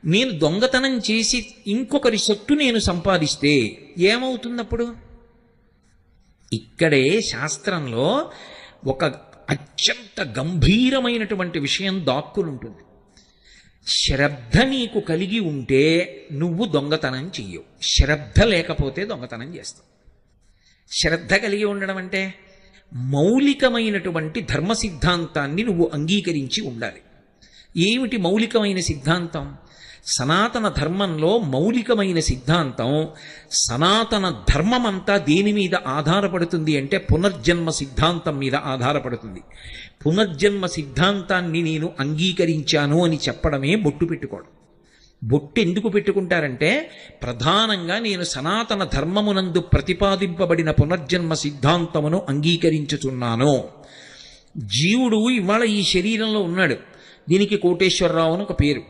నేను దొంగతనం చేసి ఇంకొకరి సొత్తు నేను సంపాదిస్తే ఏమవుతున్నప్పుడు? ఇక్కడే శాస్త్రంలో ఒక అత్యంత గంభీరమైనటువంటి విషయం దాక్కునుంటుంది. శ్రద్ధ నీకు కలిగి ఉంటే నువ్వు దొంగతనం చెయ్యవు, శ్రద్ధ లేకపోతే దొంగతనం చేస్తావు. శ్రద్ధ కలిగి ఉండడం అంటే మౌలికమైనటువంటి ధర్మ సిద్ధాంతాన్ని నువ్వు అంగీకరించి ఉండాలి. ఏమిటి మౌలికమైన సిద్ధాంతం? సనాతన ధర్మంలో మౌలికమైన సిద్ధాంతం, సనాతన ధర్మం అంతా దేని మీద ఆధారపడుతుంది అంటే పునర్జన్మ సిద్ధాంతం మీద ఆధారపడుతుంది. పునర్జన్మ సిద్ధాంతాన్ని నేను అంగీకరించాను అని చెప్పడమే బొట్టు పెట్టుకోవడం. బొట్టు ఎందుకు పెట్టుకుంటారంటే ప్రధానంగా నేను సనాతన ధర్మమునందు ప్రతిపాదింపబడిన పునర్జన్మ సిద్ధాంతమును అంగీకరించుచున్నాను. జీవుడు ఇవాళ ఈ శరీరంలో ఉన్నాడు, దీనికి కోటేశ్వరరావు అని ఒక పేరు.